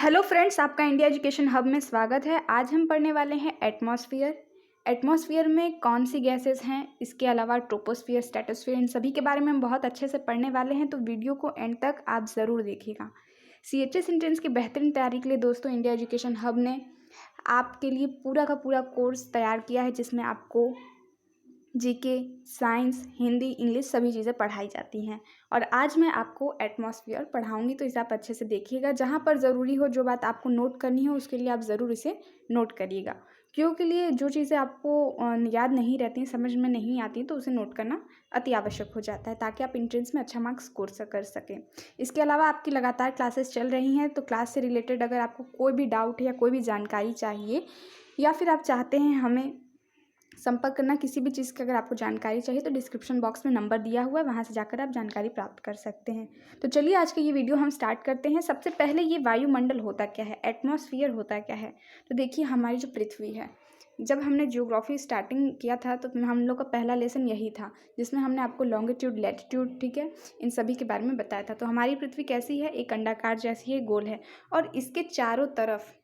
Hello friends, आपका India education hub में स्वागत है। आज हम पढ़ने वाले हैं एटमॉस्फेयर। एटमॉस्फेयर में कौन सी गैसेस हैं, इसके अलावा ट्रोपोस्फियर, स्ट्रेटोस्फियर, इन सभी के बारे में हम बहुत अच्छे से पढ़ने वाले हैं, तो वीडियो को एंड तक आप ज़रूर देखिएगा। CHS एंट्रेंस की बेहतरीन तैयारी के लिए दोस्तों इंडिया एजुकेशन हब ने आपके लिए पूरा का पूरा कोर्स तैयार किया है, जिसमें आपको जीके, साइंस, हिंदी, इंग्लिश सभी चीज़ें पढ़ाई जाती हैं। और आज मैं आपको एटमॉस्फेयर पढ़ाऊंगी, तो इसे आप अच्छे से देखिएगा। जहाँ पर ज़रूरी हो, जो बात आपको नोट करनी हो, उसके लिए आप ज़रूर इसे नोट करिएगा। क्यों के लिए जो चीज़ें आपको याद नहीं रहती, समझ में नहीं आती, तो उसे नोट करना अति आवश्यक हो जाता है, ताकि आप एंट्रेंस में अच्छा मार्क्स स्कोर कर सकें। इसके अलावा आपकी लगातार क्लासेस चल रही हैं, तो क्लास से रिलेटेड अगर आपको कोई भी डाउट या कोई भी जानकारी चाहिए, या फिर आप चाहते हैं हमें संपर्क करना किसी भी चीज़ की, अगर आपको जानकारी चाहिए तो डिस्क्रिप्शन बॉक्स में नंबर दिया हुआ है, वहाँ से जाकर आप जानकारी प्राप्त कर सकते हैं। तो चलिए आज का ये वीडियो हम स्टार्ट करते हैं। सबसे पहले ये वायुमंडल होता क्या है, एटमॉस्फेयर होता क्या है। तो देखिए, हमारी जो पृथ्वी है, जब हमने ज्योग्राफी स्टार्टिंग किया था तो हम लोग का पहला लेसन यही था, जिसमें हमने आपको लॉन्गिट्यूड, लैटिट्यूड, ठीक है, इन सभी के बारे में बताया था। तो हमारी पृथ्वी कैसी है, एक अंडाकार जैसी है, गोल है, और इसके चारों तरफ,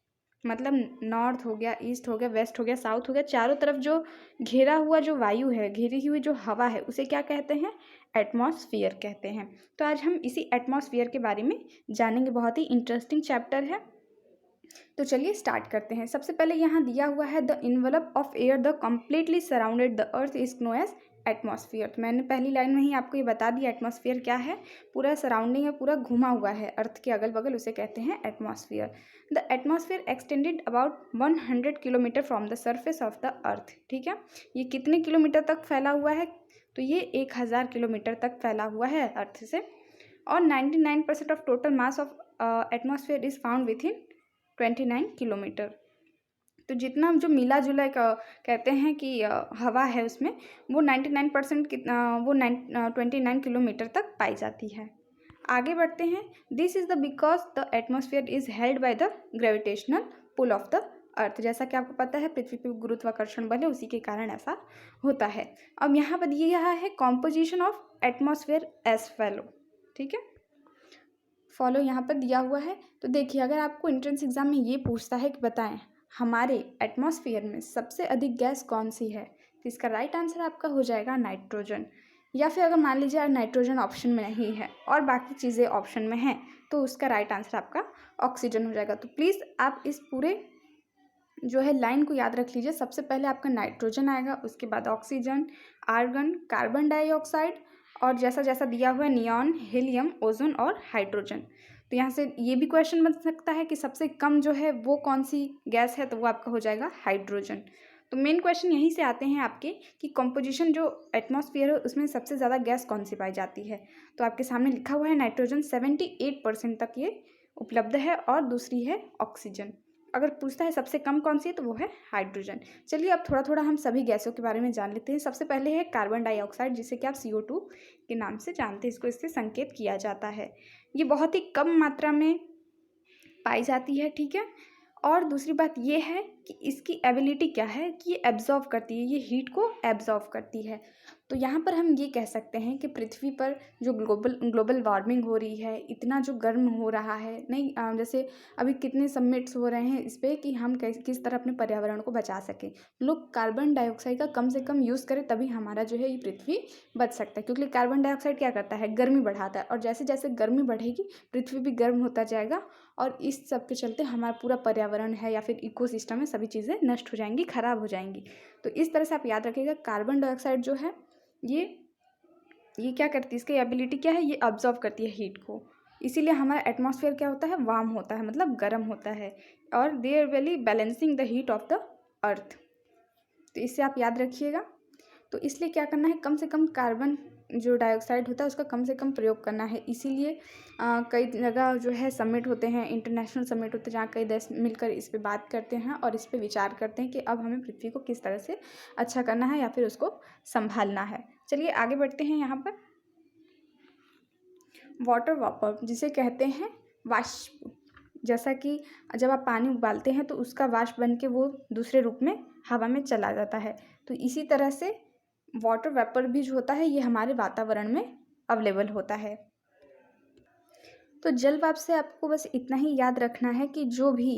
मतलब नॉर्थ हो गया, ईस्ट हो गया, वेस्ट हो गया, साउथ हो गया, चारों तरफ जो घेरा हुआ जो वायु है, घेरी हुई जो हवा है, उसे क्या कहते हैं, एटमॉस्फेयर कहते हैं। तो आज हम इसी एटमॉस्फेयर के बारे में जानेंगे। बहुत ही इंटरेस्टिंग चैप्टर है, तो चलिए स्टार्ट करते हैं। सबसे पहले यहाँ दिया हुआ है, the envelope of air the completely surrounded the earth is known as atmosphere. तो मैंने पहली लाइन में ही आपको ये बता दिया, एटमॉस्फेयर क्या है, पूरा सराउंडिंग है, पूरा घुमा हुआ है अर्थ के अगल बगल, उसे कहते हैं atmosphere. The atmosphere extended about 100 kilometre from the surface of the अर्थ। ठीक है, ये कितने किलोमीटर तक फैला हुआ है, तो ये 1000 किलोमीटर तक फैला हुआ है अर्थ से। और 99% of total mass of atmosphere is found with in 29 kilometre. तो जितना जो मिला जुला एक कहते हैं कि हवा है उसमें, वो 99% वो 29 किलोमीटर तक पाई जाती है। आगे बढ़ते हैं। This is the because the atmosphere is held by the gravitational pull of the earth. जैसा कि आपको पता है, पृथ्वी पर गुरुत्वाकर्षण बल है, उसी के कारण ऐसा होता है। अब यहाँ पर दिया है composition of atmosphere as follow. ठीक है, फॉलो यहाँ पर दिया हुआ है। तो देखिए, अगर आपको एंट्रेंस एग्जाम में ये पूछता है कि बताएं हमारे एटमॉस्फेयर में सबसे अधिक गैस कौन सी है, तो इसका राइट आंसर आपका हो जाएगा नाइट्रोजन। या फिर अगर मान लीजिए नाइट्रोजन ऑप्शन में नहीं है और बाकी चीज़ें ऑप्शन में हैं, तो उसका राइट आंसर आपका ऑक्सीजन हो जाएगा। तो प्लीज़ आप इस पूरे जो है लाइन को याद रख लीजिए। सबसे पहले आपका नाइट्रोजन आएगा, उसके बाद ऑक्सीजन, आर्गन, कार्बन डाइऑक्साइड, और जैसा जैसा दिया हुआ है नियॉन, हीलियम, ओजोन और हाइड्रोजन। तो यहाँ से ये भी क्वेश्चन बन सकता है कि सबसे कम जो है वो कौन सी गैस है, तो वो आपका हो जाएगा हाइड्रोजन। तो मेन क्वेश्चन यहीं से आते हैं आपके कि कंपोजिशन जो एटमॉस्फेयर है उसमें सबसे ज़्यादा गैस कौन सी पाई जाती है। तो आपके सामने लिखा हुआ है नाइट्रोजन 78% तक ये उपलब्ध है, और दूसरी है ऑक्सीजन। अगर पूछता है सबसे कम कौन सी है, तो वो है हाइड्रोजन। चलिए अब थोड़ा थोड़ा हम सभी गैसों के बारे में जान लेते हैं। सबसे पहले है कार्बन डाइऑक्साइड, जिसे कि आप CO2 के नाम से जानते हैं, इसको इससे संकेत किया जाता है। ये बहुत ही कम मात्रा में पाई जाती है। ठीक है, और दूसरी बात ये है कि इसकी एबिलिटी क्या है कि ये एब्जॉर्व करती है, ये हीट को एब्जॉर्व करती है। तो यहाँ पर हम ये कह सकते हैं कि पृथ्वी पर जो ग्लोबल वार्मिंग हो रही है, इतना जो गर्म हो रहा है, नहीं जैसे अभी कितने समिट्स हो रहे हैं इस पर कि हम किस तरह अपने पर्यावरण को बचा सकें। लोग कार्बन डाइऑक्साइड का कम से कम यूज़ करें, तभी हमारा जो है ये पृथ्वी बच सकता है। क्योंकि कार्बन डाइऑक्साइड क्या करता है, गर्मी बढ़ाता है, और जैसे जैसे गर्मी बढ़ेगी पृथ्वी भी गर्म होता जाएगा, और इस सब के चलते हमारा पूरा पर्यावरण है या फिर इकोसिस्टम है, सभी चीज़ें नष्ट हो जाएंगी, खराब हो जाएंगी। तो इस तरह से आप याद रखिएगा, कार्बन डाइऑक्साइड जो है ये क्या करती है, इसकी एबिलिटी क्या है, ये अब्जॉर्व करती है हीट को। इसीलिए हमारा एटमॉस्फेयर क्या होता है, वार्म होता है, मतलब गर्म होता है, और they are really balancing the heat of the earth. तो इससे आप याद रखिएगा। तो इसलिए क्या करना है, कम से कम कार्बन जो डाइऑक्साइड होता है उसका कम से कम प्रयोग करना है। इसीलिए कई जगह जो है समिट होते हैं, इंटरनेशनल समिट होते हैं, जहाँ कई देश मिलकर इस पे बात करते हैं और इस पे विचार करते हैं कि अब हमें पृथ्वी को किस तरह से अच्छा करना है या फिर उसको संभालना है। चलिए आगे बढ़ते हैं। यहाँ पर वाटर वापर, जिसे कहते हैं वाष्प। जैसा कि जब आप पानी उबालते हैं तो उसका वाष्प बन के वो दूसरे रूप में हवा में चला जाता है। तो इसी तरह से वाटर वेपर भी जो होता है, ये हमारे वातावरण में अवेलेबल होता है। तो जल वाष्प से आपको बस इतना ही याद रखना है कि जो भी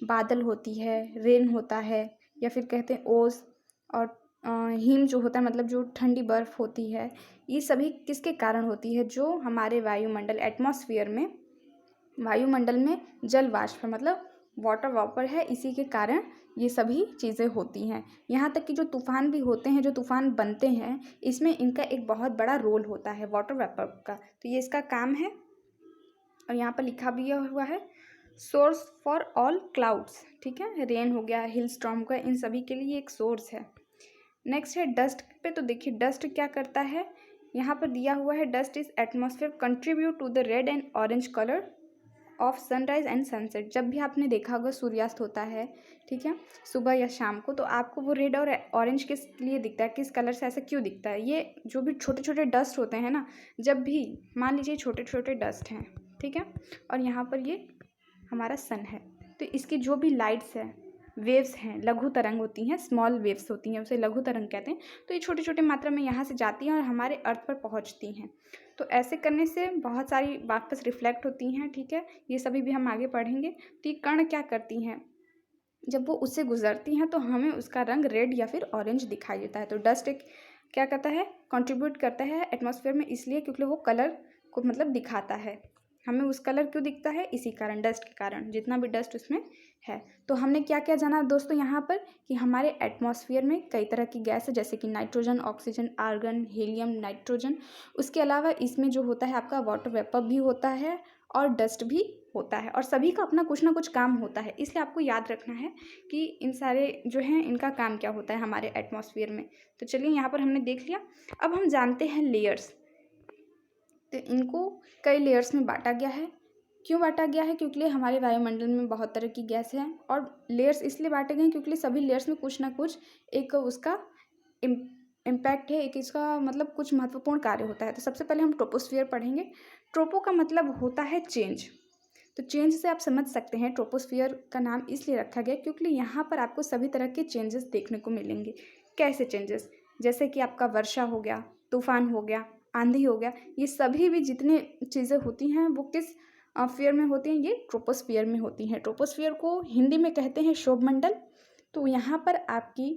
बादल होती है, रेन होता है, या फिर कहते हैं ओस और हिम जो होता है, मतलब जो ठंडी बर्फ़ होती है, ये सभी किसके कारण होती है? जो हमारे वायुमंडल वायुमंडल में जल वाष्प है, मतलब वाटर वापर है, इसी के कारण ये सभी चीज़ें होती हैं। यहाँ तक कि जो तूफ़ान भी होते हैं, जो तूफ़ान बनते हैं, इसमें इनका एक बहुत बड़ा रोल होता है वाटर वेपर का। तो ये इसका काम है। और यहाँ पर लिखा भी हुआ है सोर्स फॉर ऑल क्लाउड्स, ठीक है। रेन हो गया, हिल स्टॉर्म का, इन सभी के लिए एक सोर्स है। नेक्स्ट है डस्ट पे। तो देखिए डस्ट क्या करता है, यहाँ पर दिया हुआ है dust is atmosphere contribute to the red and orange colour of sunrise and sunset. जब भी आपने देखा होगा सूर्यास्त होता है, ठीक है, सुबह या शाम को, तो आपको वो रेड और ऑरेंज किस लिए दिखता है, किस कलर से, ऐसा क्यों दिखता है? ये जो भी छोटे छोटे डस्ट होते हैं ना, जब भी मान लीजिए छोटे छोटे डस्ट हैं, ठीक है, और यहाँ पर ये हमारा सन है, तो इसकी जो भी लाइट्स है, वेव्स हैं, लघु तरंग होती हैं, स्मॉल वेव्स होती हैं, उसे लघु तरंग कहते हैं। तो ये छोटे छोटे मात्रा में यहाँ से जाती हैं और हमारे अर्थ पर पहुँचती हैं। तो ऐसे करने से बहुत सारी वापस रिफ्लेक्ट होती हैं, ठीक है, ये सभी भी हम आगे पढ़ेंगे। तो ये कण क्या करती हैं, जब वो उससे गुजरती हैं तो हमें उसका रंग रेड या फिर ऑरेंज दिखाई देता है। तो डस्ट एक क्या करता है, कंट्रीब्यूट करता है एटमॉस्फेयर में, इसलिए क्योंकि वो कलर को मतलब दिखाता है। हमें उस कलर क्यों दिखता है, इसी कारण, डस्ट के कारण, जितना भी डस्ट उसमें है। तो हमने क्या क्या जाना दोस्तों यहाँ पर, कि हमारे एटमॉस्फेयर में कई तरह की गैस है, जैसे कि nitrogen, oxygen, argon, helium, nitrogen. उसके अलावा इसमें जो होता है आपका वाटर वेपर भी होता है और डस्ट भी होता है, और सभी का अपना कुछ ना कुछ काम होता है। इसलिए आपको याद रखना है कि इन सारे जो हैं इनका काम क्या होता है हमारे एटमॉस्फेयर में। तो चलिए यहाँ पर हमने देख लिया। अब हम जानते हैं लेयर्स। तो इनको कई लेयर्स में बांटा गया है। क्यों बांटा गया है? क्योंकि हमारे वायुमंडल में बहुत तरह की गैस है, और लेयर्स इसलिए बांटे गए हैं क्योंकि सभी लेयर्स में कुछ ना कुछ एक उसका इम्पैक्ट है, एक इसका मतलब कुछ महत्वपूर्ण कार्य होता है। तो सबसे पहले हम ट्रोपोस्फियर पढ़ेंगे। ट्रोपो का मतलब होता है चेंज। तो चेंज से आप समझ सकते हैं ट्रोपोस्फियर का नाम इसलिए रखा गया क्योंकि यहाँ पर आपको सभी तरह के चेंजेस देखने को मिलेंगे। कैसे चेंजेस? जैसे कि आपका वर्षा हो गया, तूफान हो गया, आंधी हो गया, ये सभी भी जितनी चीज़ें होती हैं वो किस फेयर में होती हैं, ये ट्रोपोस्फियर में होती हैं। ट्रोपोस्फियर को हिंदी में कहते हैं शोभमंडल। तो यहाँ पर आपकी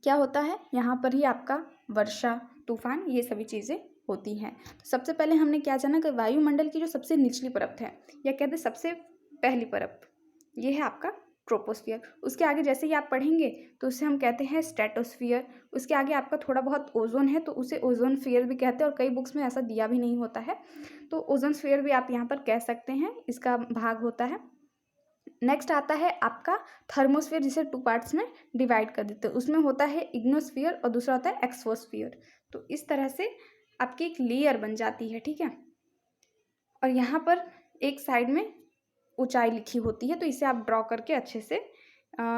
क्या होता है, यहाँ पर ही आपका वर्षा, तूफान, ये सभी चीज़ें होती हैं। तो सबसे पहले हमने क्या जाना कि वायुमंडल की जो सबसे निचली परत है, या कहते हैं सबसे पहली परत, ये है आपका ट्रोपोस्फियर। उसके आगे जैसे ही आप पढ़ेंगे तो उसे हम कहते हैं स्ट्रेटोस्फियर। उसके आगे आपका थोड़ा बहुत ओजोन है तो उसे ओजोन स्फीयर भी कहते हैं, और कई बुक्स में ऐसा दिया भी नहीं होता है, तो ओजोन स्फीयर भी आप यहाँ पर कह सकते हैं, इसका भाग होता है। नेक्स्ट आता है आपका थर्मोस्फीयर, जिसे 2 पार्ट्स में डिवाइड कर देते हैं। उसमें होता है इग्नोस्फीयर और दूसरा होता है एक्सोस्फीयर। तो इस तरह से आपकी एक लेयर बन जाती है, ठीक है। और यहाँ पर एक साइड में ऊंचाई लिखी होती है, तो इसे आप ड्रॉ करके अच्छे से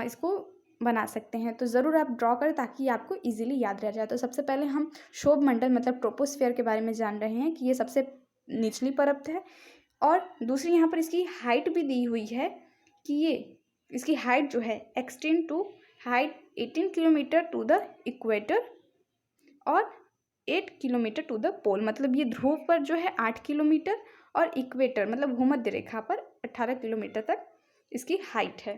इसको बना सकते हैं। तो ज़रूर आप ड्रॉ करें ताकि आपको इजीली याद रह जाए। तो सबसे पहले हम शोभमंडल मतलब ट्रोपोस्फियर के बारे में जान रहे हैं कि ये सबसे निचली परत है, और दूसरी यहाँ पर इसकी हाइट भी दी हुई है कि ये इसकी हाइट जो है extend to height 18 kilometre to the equator और 8 किलोमीटर टू द पोल। मतलब ये ध्रुव पर जो है 8 किलोमीटर और इक्वेटर मतलब भूमध्य रेखा पर 18 किलोमीटर तक इसकी हाइट है।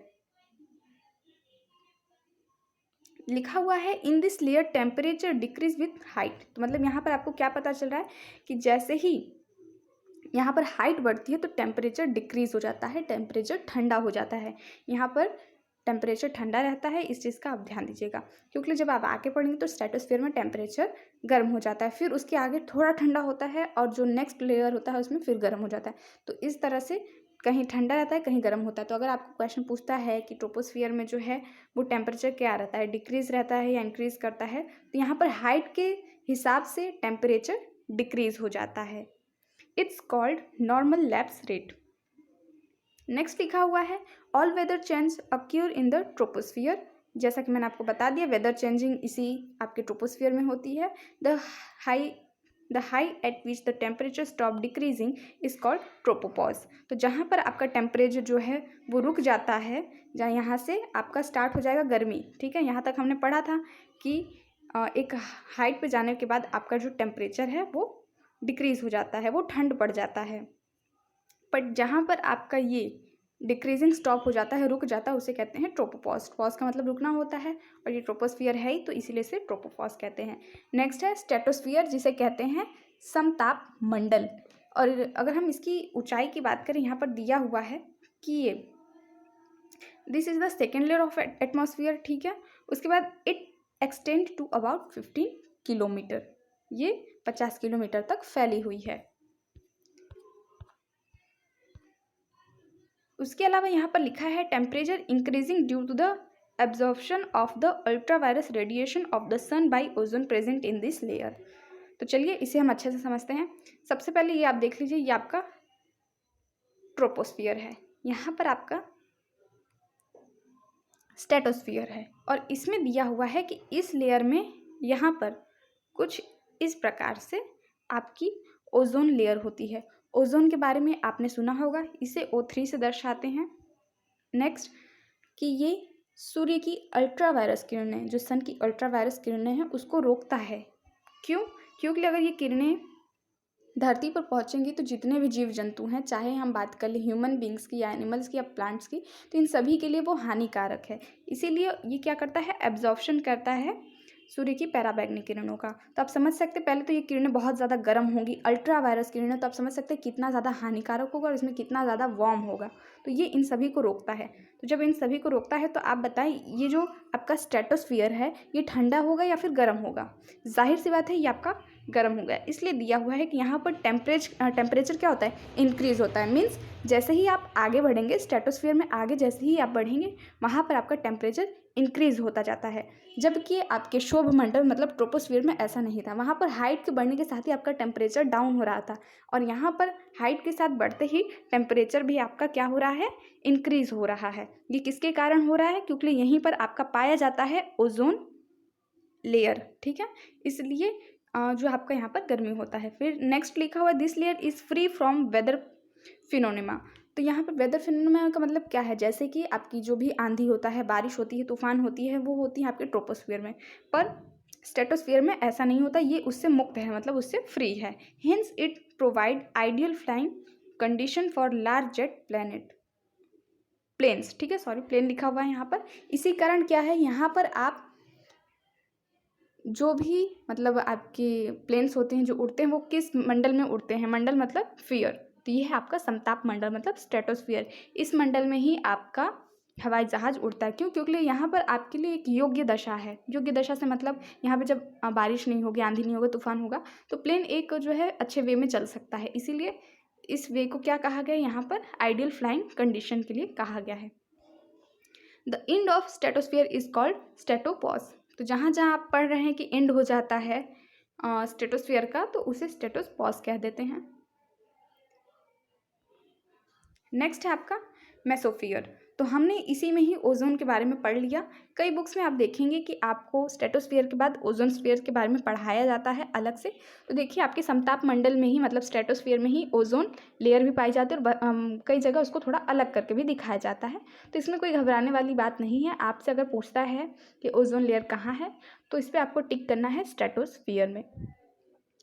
लिखा हुआ है इन this layer temperature decrease with height. तो मतलब यहाँ पर आपको क्या पता चल रहा है कि जैसे ही यहाँ पर हाइट बढ़ती है तो टेम्परेचर डिक्रीज हो जाता है, टेम्परेचर ठंडा हो जाता है। यहाँ पर टेम्परेचर ठंडा रहता है, इस चीज़ का आप ध्यान दीजिएगा, क्योंकि जब आप आगे पढ़ेंगे तो स्ट्रेटोस्फीयर में टेम्परेचर गर्म हो जाता है, फिर उसके आगे थोड़ा ठंडा होता है, और जो नेक्स्ट लेयर होता है उसमें फिर गर्म हो जाता है। तो इस तरह से कहीं ठंडा रहता है, कहीं गर्म होता है। तो अगर आपको क्वेश्चन पूछता है कि ट्रोपोस्फियर में जो है वो टेम्परेचर क्या रहता है, डिक्रीज रहता है या इंक्रीज करता है, तो यहाँ पर हाइट के हिसाब से टेम्परेचर डिक्रीज हो जाता है। It's called normal lapse rate. Next लिखा हुआ है all weather change occur in the troposphere. जैसा कि मैंने आपको बता दिया, वेदर चेंजिंग इसी आपके ट्रोपोस्फियर में होती है। The high at which the temperature stop decreasing is called tropopause. तो जहाँ पर आपका टेम्परेचर जो है वो रुक जाता है, जहाँ यहाँ से आपका स्टार्ट हो जाएगा गर्मी, ठीक है। यहाँ तक हमने पढ़ा था कि एक हाइट पे जाने के बाद आपका जो टेम्परेचर है वो डिक्रीज हो जाता है, वो ठंड पड़ जाता है। बट जहाँ पर आपका ये डिक्रीजिंग स्टॉप हो जाता है, रुक जाता है, उसे कहते हैं ट्रोपोपॉज। पॉज का मतलब रुकना होता है और ये ट्रोपोस्फियर है ही, तो इसीलिए इसे ट्रोपोपॉज कहते हैं। नेक्स्ट है स्ट्रेटोस्फियर, जिसे कहते हैं समताप मंडल। और अगर हम इसकी ऊंचाई की बात करें, यहाँ पर दिया हुआ है कि ये this is the second layer of atmosphere, ठीक है। उसके बाद it extend to about 15 kilometre, ये 50 किलोमीटर तक फैली हुई है। उसके अलावा यहाँ पर लिखा है temperature increasing due to the absorption of the ultraviolet radiation of the sun by ozone present in this layer. तो चलिए इसे हम अच्छे से समझते हैं। सबसे पहले ये आप देख लीजिए, ये आपका ट्रोपोस्फियर है, यहाँ पर आपका स्ट्रेटोस्फियर है, और इसमें दिया हुआ है कि इस लेयर में यहाँ पर कुछ इस प्रकार से आपकी ओजोन लेयर होती है। ओजोन के बारे में आपने सुना होगा, इसे O3 से दर्शाते हैं। नेक्स्ट कि ये सूर्य की अल्ट्रावायलेट किरणें, जो सन की अल्ट्रावायलेट किरणें हैं, उसको रोकता है। क्यों? क्योंकि अगर ये किरणें धरती पर पहुंचेंगी तो जितने भी जीव जंतु हैं, चाहे हम बात कर लें ह्यूमन बींग्स की या एनिमल्स की या प्लांट्स की, तो इन सभी के लिए वो हानिकारक है। इसीलिए ये क्या करता है, एब्जॉर्प्शन करता है सूर्य की पैराबैंगनी किरणों का। तो आप समझ सकते हैं, पहले तो ये किरणें बहुत ज़्यादा गर्म होंगी, अल्ट्रावायलेट किरणें, तो आप समझ सकते हैं कितना ज़्यादा हानिकारक होगा और इसमें कितना ज़्यादा वार्म होगा। तो ये इन सभी को रोकता है। तो जब इन सभी को रोकता है तो आप बताएं, ये जो आपका स्ट्रेटोस्फियर है, ये ठंडा होगा या फिर गर्म होगा? जाहिर सी बात है, ये आपका गर्म हो गया। इसलिए दिया हुआ है कि यहाँ पर टेम्परेचर क्या होता है, इंक्रीज होता है। मीन्स जैसे ही आप आगे बढ़ेंगे स्ट्रेटोस्फियर में, आगे जैसे ही आप बढ़ेंगे वहाँ पर आपका टेम्परेचर इंक्रीज होता जाता है। जबकि आपके शोभ मंडल मतलब ट्रोपोस्फियर में ऐसा नहीं था, वहाँ पर हाइट के बढ़ने के साथ ही आपका टेम्परेचर डाउन हो रहा था, और यहाँ पर हाइट के साथ बढ़ते ही टेम्परेचर भी आपका क्या हो रहा है, इंक्रीज हो रहा है। ये किसके कारण हो रहा है? क्योंकि यहीं पर आपका पाया जाता है ओजोन लेयर, ठीक है। इसलिए जो आपका यहाँ पर गर्मी होता है। फिर नेक्स्ट लिखा हुआ है this layer is free from weather phenomena. तो यहाँ पर वेदर फिनोनिमा का मतलब क्या है? जैसे कि आपकी जो भी आंधी होता है, बारिश होती है, तूफान होती है, वो होती है आपके ट्रोपोस्फियर में, पर स्ट्रेटोस्फियर में ऐसा नहीं होता, ये उससे मुक्त है, मतलब उससे फ्री है। Hence it provide ideal flying condition for large jet planes, ठीक है, सॉरी प्लेन लिखा हुआ है यहाँ पर। इसी कारण क्या है, यहाँ पर आप जो भी मतलब आपके प्लेन्स होते हैं जो उड़ते हैं, वो किस मंडल में उड़ते हैं? मंडल मतलब फियर, तो ये है आपका समताप मंडल मतलब स्ट्रेटोस्फियर। इस मंडल में ही आपका हवाई जहाज उड़ता है। क्यों? क्योंकि यहाँ पर आपके लिए एक योग्य दशा है। योग्य दशा से मतलब यहाँ पे जब बारिश नहीं होगी, आंधी नहीं होगा, तूफान होगा, तो प्लेन एक जो है अच्छे वे में चल सकता है। इसीलिए इस वे को क्या कहा गया यहाँ पर? आइडियल फ्लाइंग कंडीशन के लिए कहा गया है। The end of stratosphere is called stratopause. तो जहाँ जहाँ आप पढ़ रहे हैं कि एंड हो जाता है स्ट्रेटोस्फियर का, तो उसे स्ट्रेटोपॉज कह देते हैं। नेक्स्ट है आपका मेसोफियर। तो हमने इसी में ही ओजोन के बारे में पढ़ लिया। कई बुक्स में आप देखेंगे कि आपको स्ट्रेटोस्फियर के बाद ओजोन स्फीयर के बारे में पढ़ाया जाता है अलग से। तो देखिए आपके समताप मंडल में ही मतलब स्ट्रेटोस्फियर में ही ओजोन लेयर भी पाई जाती है, और कई जगह उसको थोड़ा अलग करके भी दिखाया जाता है। तो इसमें कोई घबराने वाली बात नहीं है। आपसे अगर पूछता है कि ओजोन लेयर कहाँ है, तो इस पर आपको टिक करना है स्ट्रेटोस्फियर में।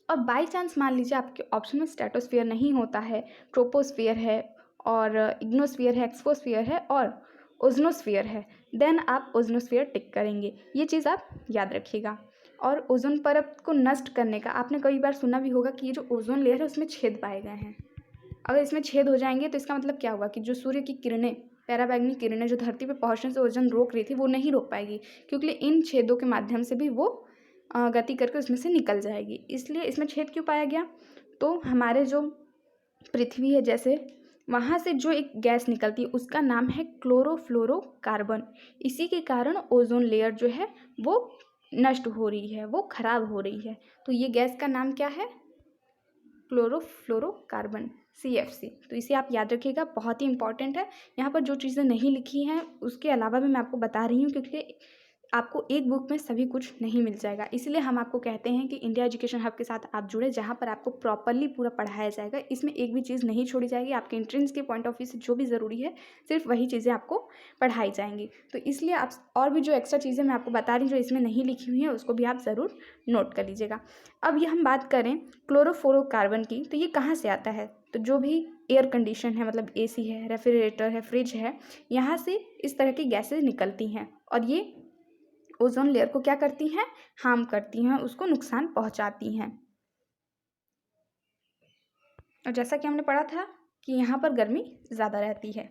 और बाई चांस मान लीजिए आपके ऑप्शन में स्ट्रेटोस्फियर नहीं होता है, ट्रोपोस्फियर है और इग्नोस्फियर है, एक्सोस्फियर है और ओजोनोस्फियर है, देन आप ओजोनोस्फियर टिक करेंगे। ये चीज़ आप याद रखिएगा। और ओजोन परत को नष्ट करने का आपने कई बार सुना भी होगा कि ये जो ओजोन लेयर है उसमें छेद पाए गए हैं। अगर इसमें छेद हो जाएंगे तो इसका मतलब क्या होगा कि जो सूर्य की किरणें, पैराबैंगनी किरणें जो धरती पर पहुंचने से ओजोन रोक रही थी, वो नहीं रोक पाएगी, क्योंकि इन छेदों के माध्यम से भी वो गति करके उसमें से निकल जाएगी। इसलिए इसमें छेद क्यों पाया गया? तो हमारे जो पृथ्वी है, जैसे वहाँ से जो एक गैस निकलती है उसका नाम है क्लोरोफ्लोरोकार्बन। इसी के कारण ओजोन लेयर जो है वो नष्ट हो रही है, वो खराब हो रही है। तो ये गैस का नाम क्या है? Chlorofluorocarbon, CFC। तो इसे आप याद रखिएगा, बहुत ही इंपॉर्टेंट है। यहाँ पर जो चीज़ें नहीं लिखी हैं उसके अलावा भी मैं आपको बता रही हूँ, क्योंकि आपको एक बुक में सभी कुछ नहीं मिल जाएगा। इसलिए हम आपको कहते हैं कि इंडिया एजुकेशन हब के साथ आप जुड़े, जहाँ पर आपको प्रॉपरली पूरा पढ़ाया जाएगा। इसमें एक भी चीज़ नहीं छोड़ी जाएगी। आपके एंट्रेंस के पॉइंट ऑफ व्यू से जो भी ज़रूरी है, सिर्फ वही चीज़ें आपको पढ़ाई जाएंगी। तो इसलिए आप और भी जो एक्स्ट्रा चीज़ें मैं आपको बता रही हूँ जो इसमें नहीं लिखी हुई हैं, उसको भी आप ज़रूर नोट कर लीजिएगा। अब ये हम बात करें क्लोरोफ्लोरोकार्बन की, तो ये कहाँ से आता है? तो जो भी एयर कंडीशन है, मतलब एसी है, रेफ्रिजरेटर है, फ्रिज है, यहाँ से इस तरह की गैसेज निकलती हैं और ये ओजोन लेयर को क्या करती हैं, हार्म करती हैं, उसको नुकसान पहुंचाती हैं। और जैसा कि हमने पढ़ा था कि यहाँ पर गर्मी ज़्यादा रहती है।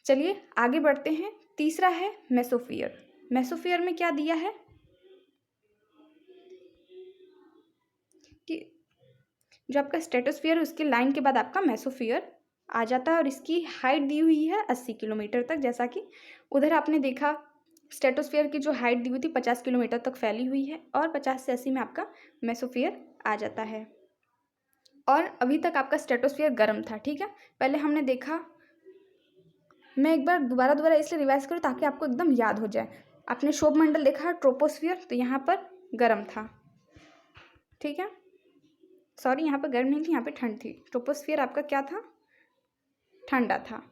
चलिए आगे बढ़ते हैं। तीसरा है मेसोफियर। मेसोफियर में क्या दिया है कि जो आपका स्ट्रेटोस्फियर उसके लाइन के बाद आपका मेसोफियर आ जाता है और इसकी हाइट दी हुई है 80 किलोमीटर तक। जैसा कि उधर आपने देखा स्ट्रेटोस्फियर की जो हाइट दी हुई थी 50 किलोमीटर तक फैली हुई है और 50 से 80 में आपका मेसोफियर आ जाता है। और अभी तक आपका स्ट्रेटोस्फियर गर्म था, ठीक है। पहले हमने देखा, मैं एक बार दोबारा इसलिए रिवाइज करूँ ताकि आपको एकदम याद हो जाए। आपने शोभ मंडल देखा ट्रोपोस्फियर, तो यहाँ पर गर्म था, ठीक है। सॉरी, यहाँ पर गर्म नहीं थी, यहाँ पे ठंड थी। ट्रोपोस्फियर आपका क्या था, ठंडा था।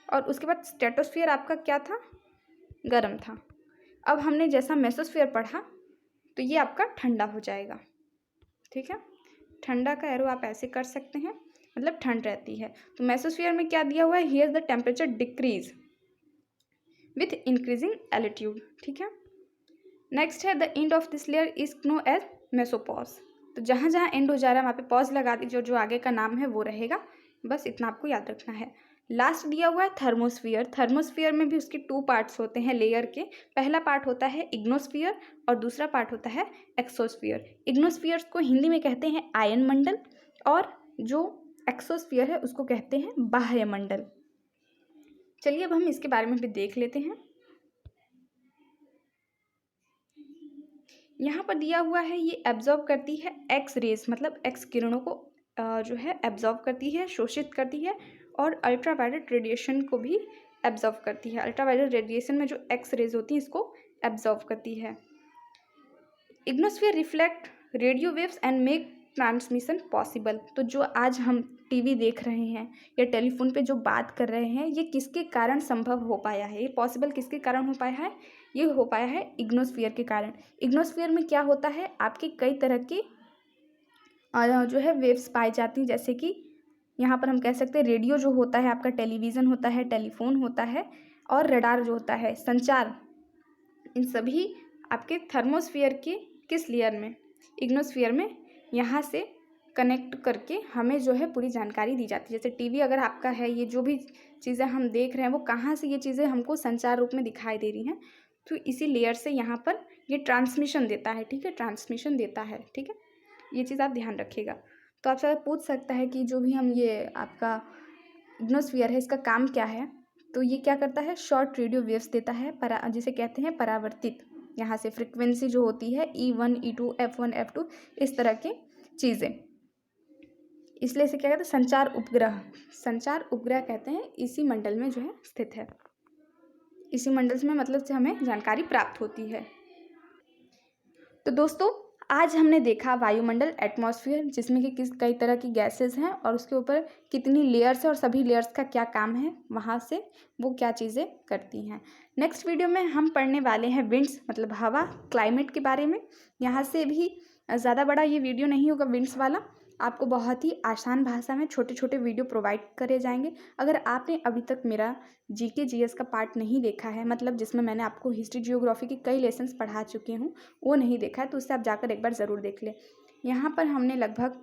और उसके बाद स्ट्रेटोस्फियर आपका क्या था, गर्म था। अब हमने जैसा मेसोस्फियर पढ़ा तो ये आपका ठंडा हो जाएगा, ठीक है। ठंडा का एरो आप ऐसे कर सकते हैं, मतलब ठंड रहती है। तो मेसोस्फियर में क्या दिया हुआ है, here the temperature decrease with increasing altitude, ठीक है। नेक्स्ट है the end of this layer is known as mesopause. तो जहाँ जहाँ एंड हो जा रहा है वहाँ पे पॉज लगा दीजिए, जो आगे का नाम है वो रहेगा, बस इतना आपको याद रखना है। लास्ट दिया हुआ है थर्मोस्फियर। थर्मोस्फियर में भी उसके 2 पार्ट्स होते हैं लेयर के। पहला पार्ट होता है इग्नोस्फियर और दूसरा पार्ट होता है एक्सोस्फियर। इग्नोस्फियर को हिंदी में कहते हैं आयन मंडल और जो एक्सोस्फियर है उसको कहते हैं बाह्य मंडल। चलिए अब हम इसके बारे में भी देख लेते हैं। यहाँ पर दिया हुआ है ये एब्जॉर्ब करती है एक्स रेज, मतलब एक्स किरणों को जो है एब्जॉर्ब करती है, शोषित करती है और अल्ट्रावायलेट रेडिएशन को भी एब्जॉर्ब करती है। अल्ट्रावायलेट रेडिएशन में जो एक्स रेज होती है इसको एब्जॉर्ब करती है। Ionosphere reflect radio waves and make transmission possible. तो जो आज हम टीवी देख रहे हैं या टेलीफोन पे जो बात कर रहे हैं, ये किसके कारण संभव हो पाया है, ये पॉसिबल किसके कारण हो पाया है, ये हो पाया है इग्नोस्फीयर के कारण। इग्नोस्फीयर में क्या होता है, आपके कई तरह की जो है वेव्स पाई जाती हैं, जैसे कि यहाँ पर हम कह सकते हैं रेडियो जो होता है आपका, टेलीविज़न होता है, टेलीफोन होता है और रडार जो होता है संचार, इन सभी आपके थर्मोस्फीयर के किस लेयर में, इग्नोस्फीयर में, यहाँ से कनेक्ट करके हमें जो है पूरी जानकारी दी जाती है। जैसे टीवी अगर आपका है, ये जो भी चीज़ें हम देख रहे हैं वो कहाँ से ये चीज़ें हमको संचार रूप में दिखाई दे रही हैं, तो इसी लेयर से यहाँ पर ये ट्रांसमिशन देता है, ठीक है, ट्रांसमिशन देता है, ठीक है। ये चीज़ आप ध्यान रखिएगा। तो आपसे पूछ सकता है कि जो भी हम ये आपका इग्नोस्फीयर है इसका काम क्या है, तो ये क्या करता है, शॉर्ट रेडियो वेव्स देता है, जिसे कहते हैं परावर्तित, यहाँ से फ्रिक्वेंसी जो होती है E1 E2 F1 F2 इस तरह की चीज़ें, इसलिए इसे क्या कहते हैं, संचार उपग्रह। संचार उपग्रह कहते हैं, इसी मंडल में जो है स्थित है, इसी मंडल में मतलब से हमें जानकारी प्राप्त होती है। तो दोस्तों आज हमने देखा वायुमंडल, एटमॉस्फेयर, जिसमें कि कई तरह की गैसेस हैं और उसके ऊपर कितनी लेयर्स है और सभी लेयर्स का क्या काम है, वहाँ से वो क्या चीज़ें करती हैं। नेक्स्ट वीडियो में हम पढ़ने वाले हैं विंड्स, मतलब हवा, क्लाइमेट के बारे में। यहाँ से भी ज़्यादा बड़ा ये वीडियो नहीं होगा विंड्स वाला, आपको बहुत ही आसान भाषा में छोटे छोटे वीडियो प्रोवाइड करे जाएंगे। अगर आपने अभी तक मेरा जीके जीएस का पार्ट नहीं देखा है, मतलब जिसमें मैंने आपको हिस्ट्री जियोग्राफी के कई लेसन्स पढ़ा चुकी हूँ, वो नहीं देखा है, तो उससे आप जाकर एक बार ज़रूर देख लें। यहाँ पर हमने लगभग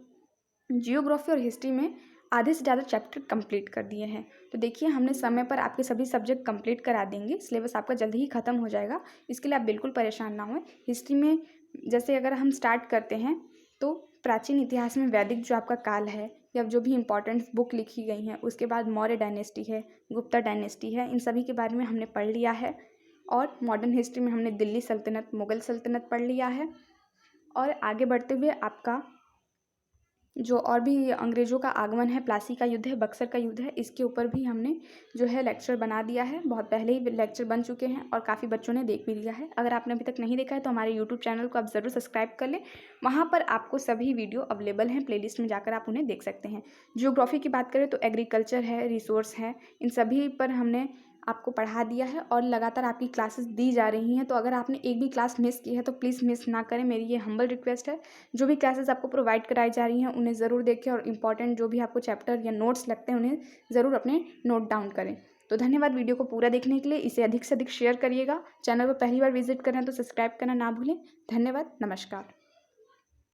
जियोग्राफी और हिस्ट्री में आधे से ज़्यादा चैप्टर कंप्लीट कर दिए हैं। तो देखिए हमने समय पर आपके सभी सब्जेक्ट कंप्लीट करा देंगे, सिलेबस आपका जल्दी ही ख़त्म हो जाएगा, इसके लिए आप बिल्कुल परेशान ना हों। हिस्ट्री में जैसे अगर हम स्टार्ट करते हैं तो प्राचीन इतिहास में वैदिक जो आपका काल है या जो भी इम्पोर्टेंट बुक लिखी गई हैं, उसके बाद मौर्य डायनेस्टी है, गुप्ता डायनेस्टी है, इन सभी के बारे में हमने पढ़ लिया है। और मॉडर्न हिस्ट्री में हमने दिल्ली सल्तनत, मुग़ल सल्तनत पढ़ लिया है। और आगे बढ़ते हुए आपका जो और भी अंग्रेज़ों का आगमन है, प्लासी का युद्ध है, बक्सर का युद्ध है, इसके ऊपर भी हमने जो है लेक्चर बना दिया है, बहुत पहले ही लेक्चर बन चुके हैं और काफ़ी बच्चों ने देख भी लिया है। अगर आपने अभी तक नहीं देखा है तो हमारे यूट्यूब चैनल को आप ज़रूर सब्सक्राइब कर लें, वहाँ पर आपको सभी वीडियो अवेलेबल हैं, प्लेलिस्ट में जाकर आप उन्हें देख सकते हैं। जियोग्राफी की बात करें तो एग्रीकल्चर है, रिसोर्स है, इन सभी पर हमने आपको पढ़ा दिया है और लगातार आपकी क्लासेस दी जा रही हैं। तो अगर आपने एक भी क्लास मिस की है तो प्लीज़ मिस ना करें, मेरी ये हम्बल रिक्वेस्ट है। जो भी क्लासेस आपको प्रोवाइड कराई जा रही हैं उन्हें ज़रूर देखें और इंपॉर्टेंट जो भी आपको चैप्टर या नोट्स लगते हैं उन्हें ज़रूर अपने नोट डाउन करें। तो धन्यवाद वीडियो को पूरा देखने के लिए। इसे अधिक से अधिक शेयर करिएगा। चैनल पर पहली बार विजिट कर रहे हैं तो सब्सक्राइब करना ना भूलें। धन्यवाद, नमस्कार।